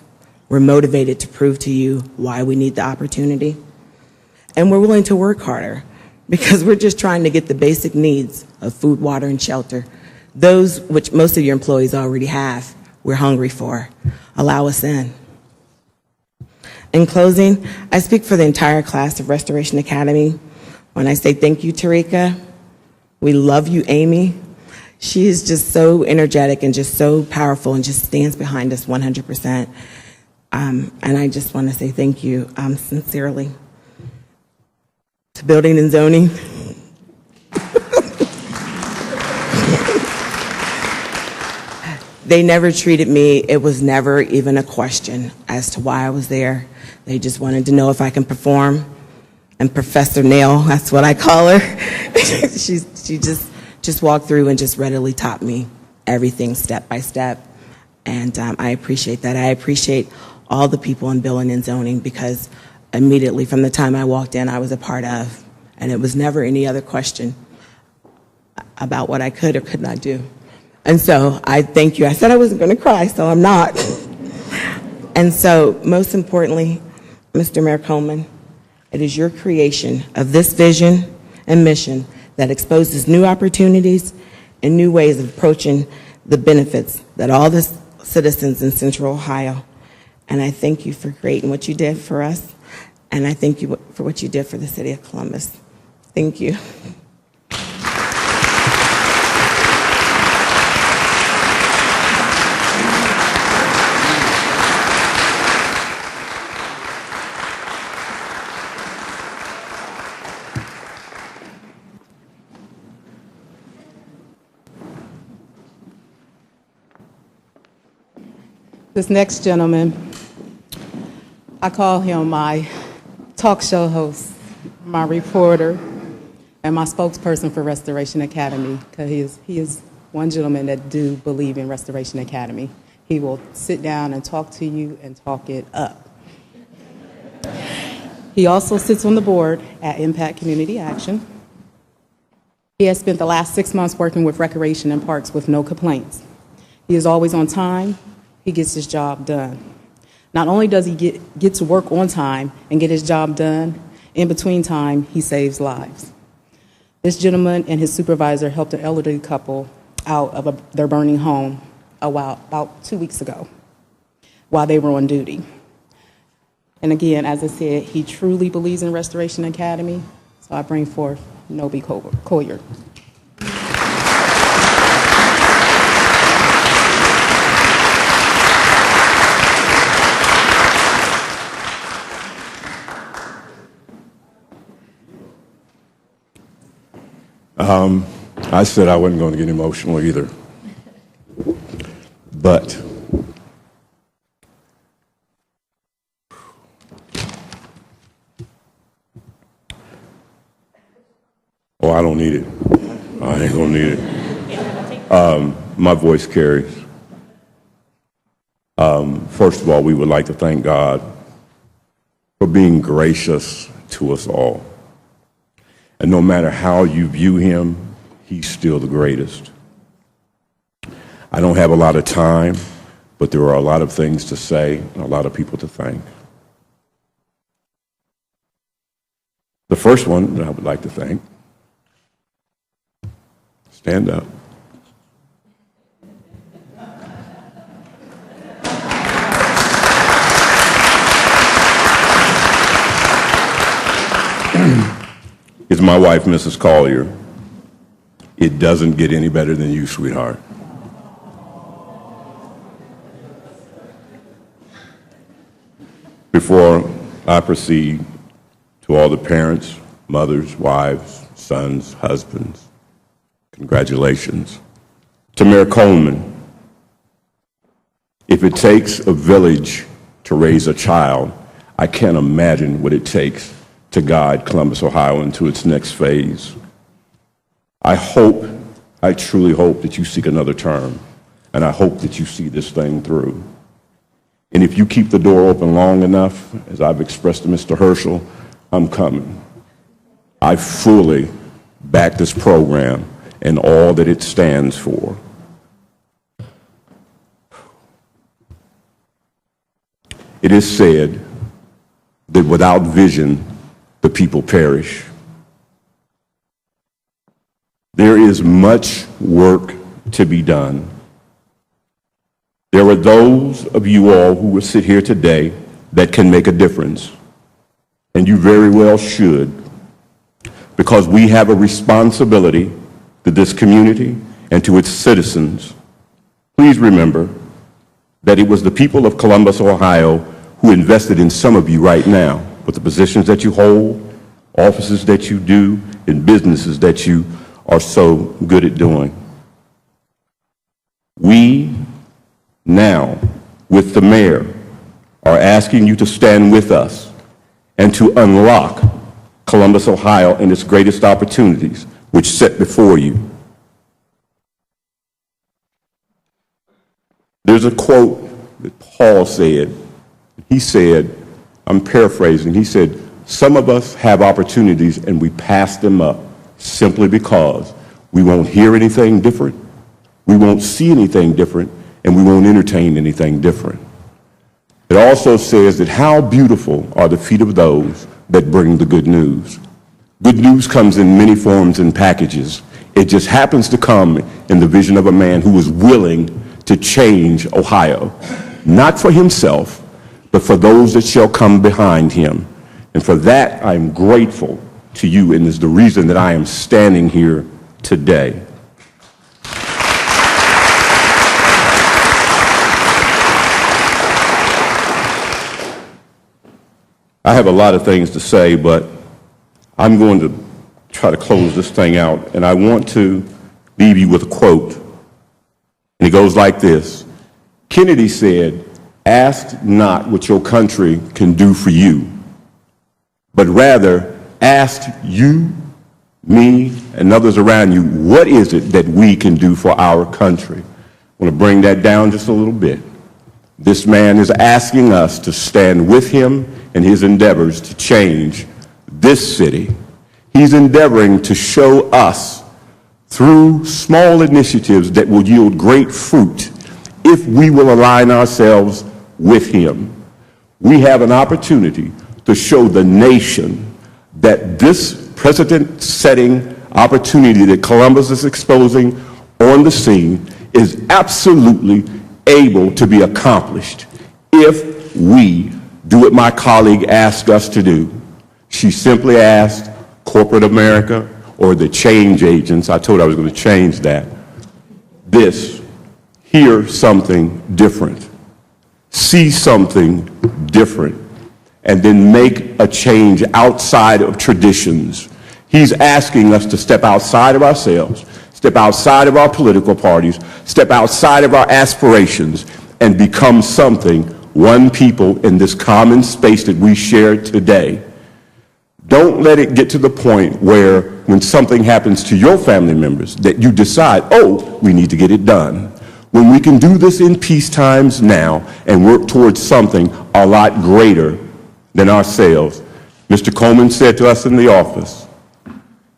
We're motivated to prove to you why we need the opportunity. And we're willing to work harder, because we're just trying to get the basic needs of food, water, and shelter, those which most of your employees already have, we're hungry for. Allow us in. In closing, I speak for the entire class of Restoration Academy when I say thank you, Tarika. We love you, Amy. She is just so energetic and just so powerful and just stands behind us 100%. And I just want to say thank you sincerely. To Building and Zoning. They never treated me, it was never even a question as to why I was there. They just wanted to know if I can perform. And Professor Nail, that's what I call her, she just walked through and just readily taught me everything step by step. And I appreciate that. I appreciate all the people in Building and Zoning, because immediately from the time I walked in, I was a part of. And it was never any other question about what I could or could not do. And so I thank you. I said I wasn't going to cry, so I'm not. And so most importantly, Mr. Mayor Coleman, it is your creation of this vision and mission that exposes new opportunities and new ways of approaching the benefits that all the citizens in Central Ohio. And I thank you for creating what you did for us, and I thank you for what you did for the city of Columbus. Thank you. This next gentleman, I call him my talk show host, my reporter, and my spokesperson for Restoration Academy, because he is one gentleman that do believe in Restoration Academy. He will sit down and talk to you and talk it up. He also sits on the board at Impact Community Action. He has spent the last 6 months working with Recreation and Parks with no complaints. He is always on time. He gets his job done. Not only does he get to work on time and get his job done, in between time, he saves lives. This gentleman and his supervisor helped an elderly couple out of their burning home about 2 weeks ago while they were on duty. And again, as I said, he truly believes in Restoration Academy, so I bring forth Nobi Collier. I said I wasn't going to get emotional either. But oh, I don't need it. I ain't going to need it. My voice carries. First of all, we would like to thank God for being gracious to us all. And no matter how you view him, he's still the greatest. I don't have a lot of time, but there are a lot of things to say and a lot of people to thank. The first one that I would like to thank, stand up. Is my wife, Mrs. Collier. It doesn't get any better than you, sweetheart. Before I proceed, to all the parents, mothers, wives, sons, husbands, congratulations. To Mayor Coleman, if it takes a village to raise a child, I can't imagine what it takes to guide Columbus, Ohio into its next phase. I truly hope that you seek another term, and I hope that you see this thing through. And if you keep the door open long enough, as I've expressed to Mr. Herschel, I'm coming. I fully back this program and all that it stands for. It is said that without vision, the people perish. There is much work to be done. There are those of you all who will sit here today that can make a difference, and you very well should, because we have a responsibility to this community and to its citizens. Please remember that it was the people of Columbus, Ohio, who invested in some of you right now with the positions that you hold, offices that you do, and businesses that you are so good at doing. We now, with the mayor, are asking you to stand with us and to unlock Columbus, Ohio, and its greatest opportunities, which set before you. There's a quote that Paul said. He said, I'm paraphrasing, he said, some of us have opportunities and we pass them up simply because we won't hear anything different, we won't see anything different, and we won't entertain anything different. It also says that how beautiful are the feet of those that bring the good news. Good news comes in many forms and packages. It just happens to come in the vision of a man who is willing to change Ohio, not for himself, but for those that shall come behind him. And for that, I'm grateful to you, and is the reason that I am standing here today. I have a lot of things to say, but I'm going to try to close this thing out, and I want to leave you with a quote. And it goes like this. Kennedy said, "Ask not what your country can do for you, but rather ask you, me, and others around you, what is it that we can do for our country?" I want to bring that down just a little bit. This man is asking us to stand with him in his endeavors to change this city. He's endeavoring to show us through small initiatives that will yield great fruit if we will align ourselves with him. We have an opportunity to show the nation that this precedent-setting opportunity that Columbus is exposing on the scene is absolutely able to be accomplished if we do what my colleague asked us to do. She simply asked corporate America or the change agents. I told I was going to change that. This, hear something different, see something different, and then make a change outside of traditions. He's asking us to step outside of ourselves, step outside of our political parties, step outside of our aspirations, and become something, one people in this common space that we share today. Don't let it get to the point where when something happens to your family members that you decide, oh, we need to get it done. When we can do this in peace times now and work towards something a lot greater than ourselves. Mr. Coleman said to us in the office,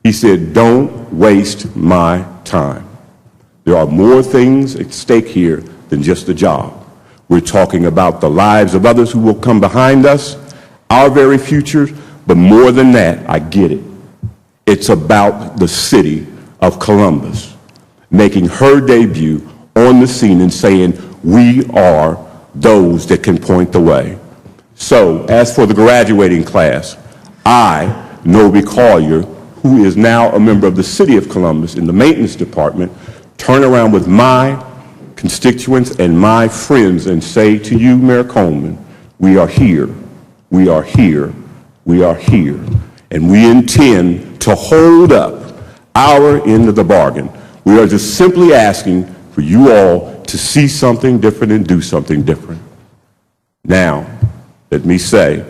he said, don't waste my time. There are more things at stake here than just a job. We're talking about the lives of others who will come behind us, our very futures, but more than that, I get it. It's about the city of Columbus making her debut on the scene and saying, we are those that can point the way. So, as for the graduating class, I, Noby Collier, who is now a member of the City of Columbus in the maintenance department, turn around with my constituents and my friends and say to you, Mayor Coleman, we are here, we are here, we are here, and we intend to hold up our end of the bargain. We are just simply asking for you all to see something different and do something different. Now, let me say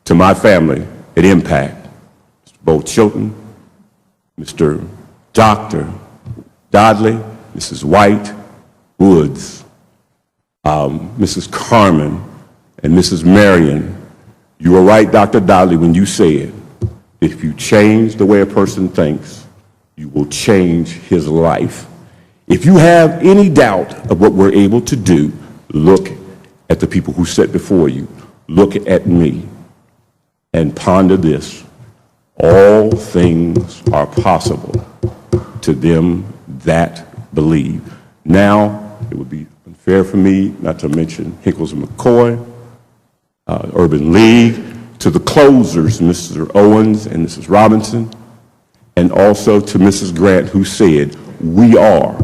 to my family at Impact, Mr. Bo Chilton, Mr. Dr. Dodley, Mrs. White, Woods, Mrs. Carmen, and Mrs. Marion, you were right, Dr. Dodley, when you said, if you change the way a person thinks, you will change his life. If you have any doubt of what we're able to do, look at the people who sit before you. Look at me and ponder this. All things are possible to them that believe. Now, it would be unfair for me not to mention Hinkles and McCoy, Urban League, to the closers, Mr. Owens and Mrs. Robinson, and also to Mrs. Grant, who said, we are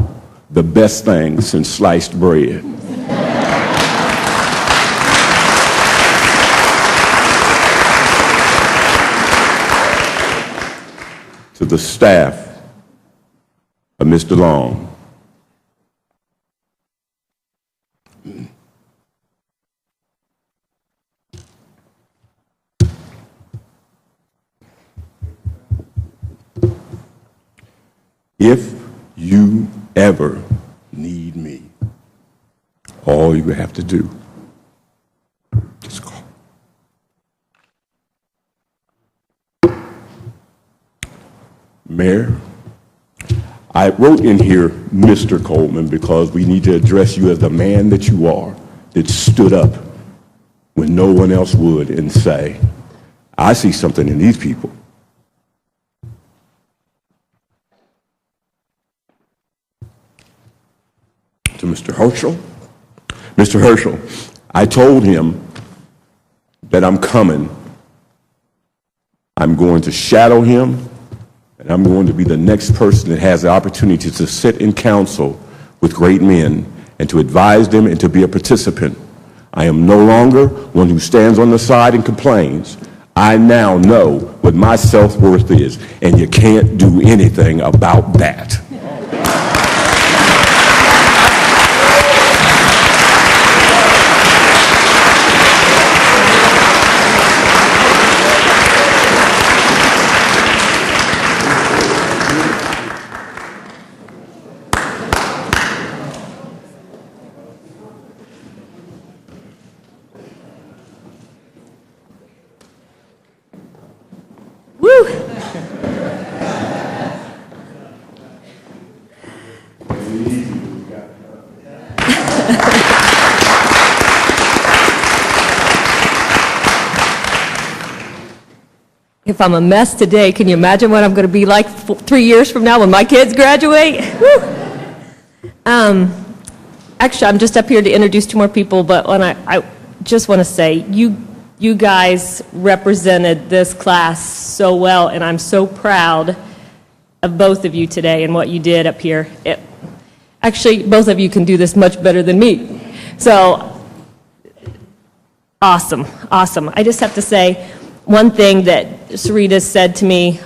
the best thing since sliced bread. To the staff of Mr. Long, if you ever need me, all you have to do is call. Mayor, I wrote in here, Mr. Coleman, because we need to address you as the man that you are, that stood up when no one else would and say, I see something in these people. To Mr. Herschel. Mr. Herschel, I told him that I'm coming. I'm going to shadow him, and I'm going to be the next person that has the opportunity to sit in council with great men and to advise them and to be a participant. I am no longer one who stands on the side and complains. I now know what my self-worth is, and you can't do anything about that. If I'm a mess today, can you imagine what I'm going to be like 3 years from now when my kids graduate? Actually, I'm just up here to introduce 2 more people, but I just want to say, you guys represented this class so well, and I'm so proud of both of you today and what you did up here. Actually, both of you can do this much better than me. So, awesome, awesome. I just have to say one thing that Sarita said to me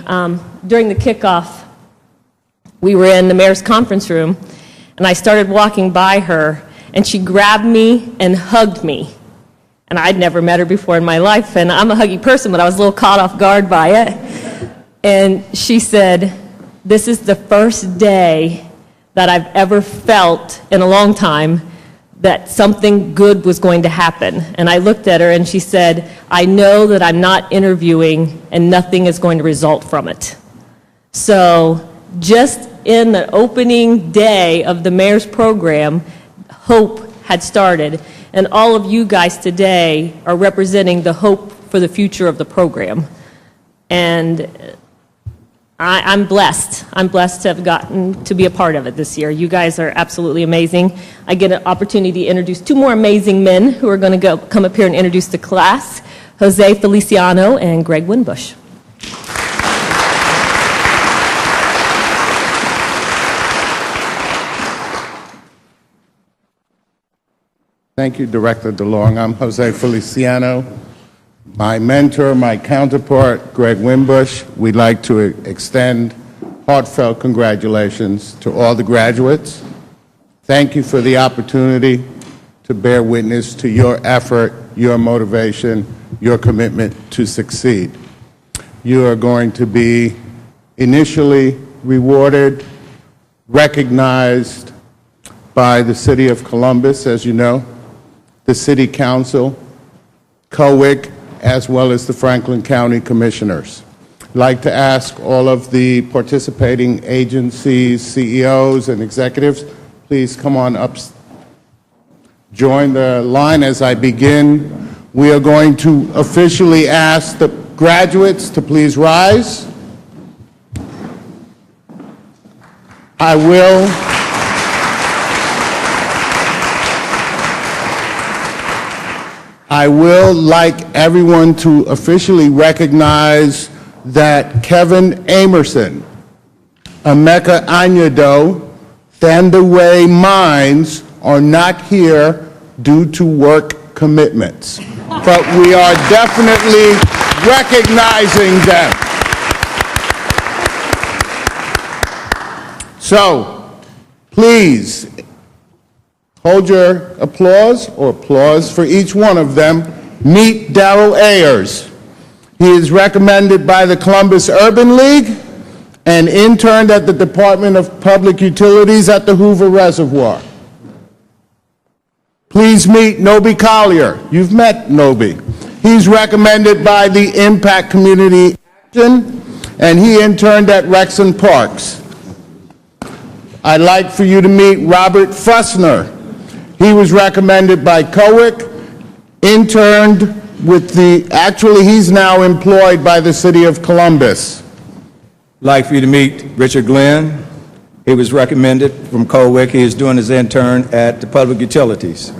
during the kickoff. We were in the mayor's conference room, and I started walking by her, and she grabbed me and hugged me. And I'd never met her before in my life, and I'm a huggy person, but I was a little caught off guard by it. And she said, "This is the first day that I've ever felt in a long time that something good was going to happen." And I looked at her and she said, "I know that I'm not interviewing and nothing is going to result from it." So just in the opening day of the mayor's program, hope had started. And all of you guys today are representing the hope for the future of the program. And I'm blessed. I'm blessed to have gotten to be a part of it this year. You guys are absolutely amazing. I get an opportunity to introduce two more amazing men who are going to come up here and introduce the class, Jose Feliciano and Greg Winbush. Thank you, Director DeLong. I'm Jose Feliciano. My mentor, my counterpart, Greg Winbush, we'd like to extend heartfelt congratulations to all the graduates. Thank you for the opportunity to bear witness to your effort, your motivation, your commitment to succeed. You are going to be initially rewarded, recognized by the City of Columbus, as you know, the City Council, COWIC, as well as the Franklin County Commissioners. I'd like to ask all of the participating agencies, CEOs, and executives, please come on up, join the line as I begin. We are going to officially ask the graduates to please rise. I will like everyone to officially recognize that Kevin Amerson, Emeka Anyado, Thandaway Mines are not here due to work commitments. But we are definitely recognizing them. So, please, hold your applause, or applause for each one of them. Meet Darrell Ayers. He is recommended by the Columbus Urban League and interned at the Department of Public Utilities at the Hoover Reservoir. Please meet Nobi Collier. You've met Nobi. He's recommended by the Impact Community Action, and he interned at Rexon Parks. I'd like for you to meet Robert Fussner. He was recommended by COWIC, interned with actually he's now employed by the City of Columbus. I'd like for you to meet Richard Glenn. He was recommended from COWIC. He is doing his intern at the Public Utilities.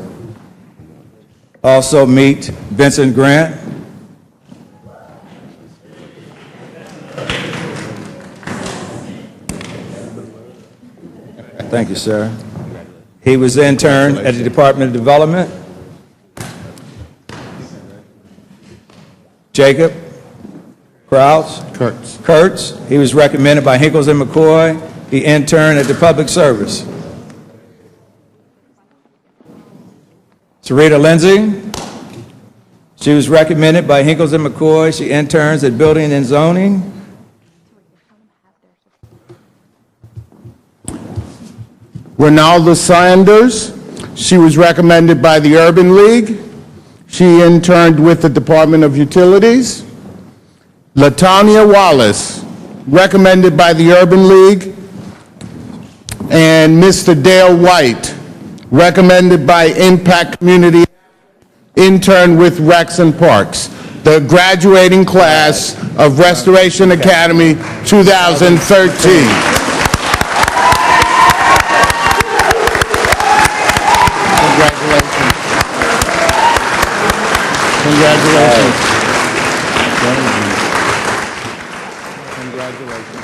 Also meet Vincent Grant. Thank you, sir. He was intern at the Department of Development. Jacob Kurtz. He was recommended by Hinkles and McCoy. He interned at the Public Service. Sarita Lindsay. She was recommended by Hinkles and McCoy. She interns at Building and Zoning. Ronalda Sanders. She was recommended by the Urban League. She interned with the Department of Utilities. Latanya Wallace, recommended by the Urban League. And Mr. Dale White, recommended by Impact Community, interned with Rexon Parks, the graduating class of Restoration Academy 2013. Congratulations. Congratulations.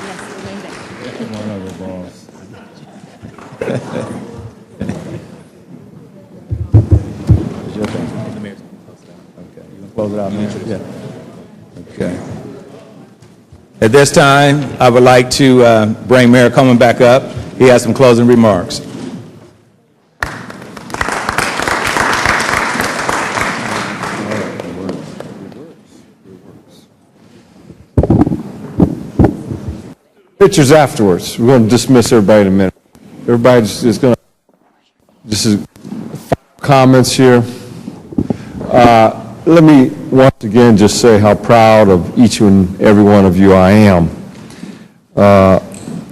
close it out, man? Yeah. Okay. At this time, I would like to bring Mayor Coleman back up. He has some closing remarks. Pictures afterwards. We're going to dismiss everybody in a minute. Everybody's just going to, this is comments here. Let me once again just say how proud of each and every one of you I am.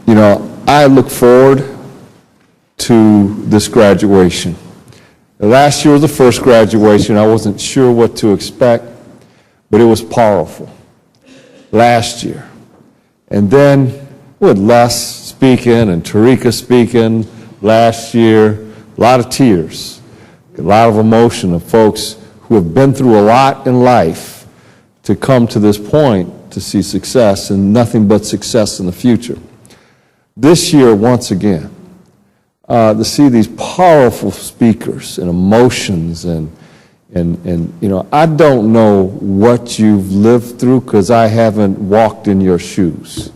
You know, I look forward to this graduation. Last year was the first graduation. I wasn't sure what to expect, but it was powerful last year. And then with Les speaking and Tarika speaking last year, a lot of tears, a lot of emotion of folks who have been through a lot in life to come to this point to see success and nothing but success in the future. This year, once again, to see these powerful speakers and emotions and you know, I don't know what you've lived through because I haven't walked in your shoes.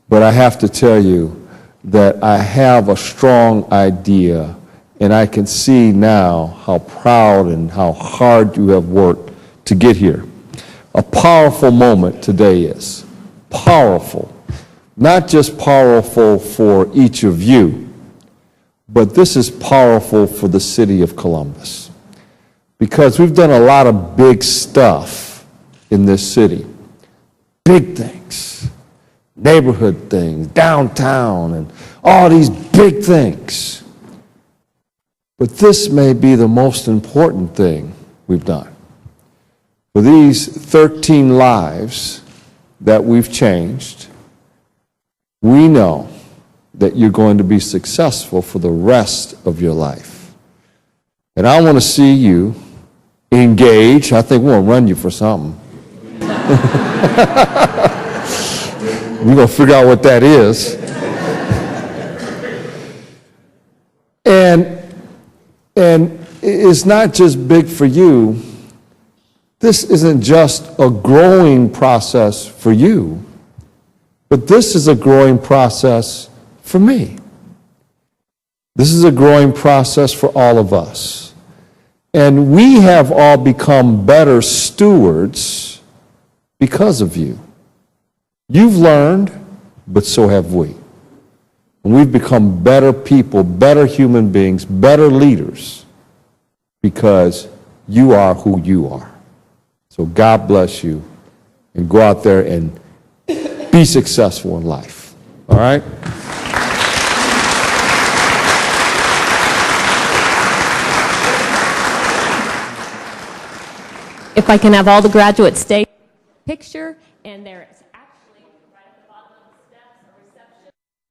But I have to tell you that I have a strong idea, and I can see now how proud and how hard you have worked to get here. A powerful moment today is. Powerful. Not just powerful for each of you, but this is powerful for the city of Columbus. Because we've done a lot of big stuff in this city. Big things. Neighborhood things, downtown, and all these big things. But this may be the most important thing we've done. For these 13 lives that we've changed, we know that you're going to be successful for the rest of your life. And I want to see you engage. I think we're going to run you for something. We're going to figure out what that is. And it's not just big for you. This isn't just a growing process for you, but this is a growing process for me. This is a growing process for all of us. And we have all become better stewards because of you. You've learned, but so have we. And we've become better people, better human beings, better leaders because you are who you are. So God bless you, and go out there and be successful in life. All right? If I can have all the graduates stay picture, and there it is.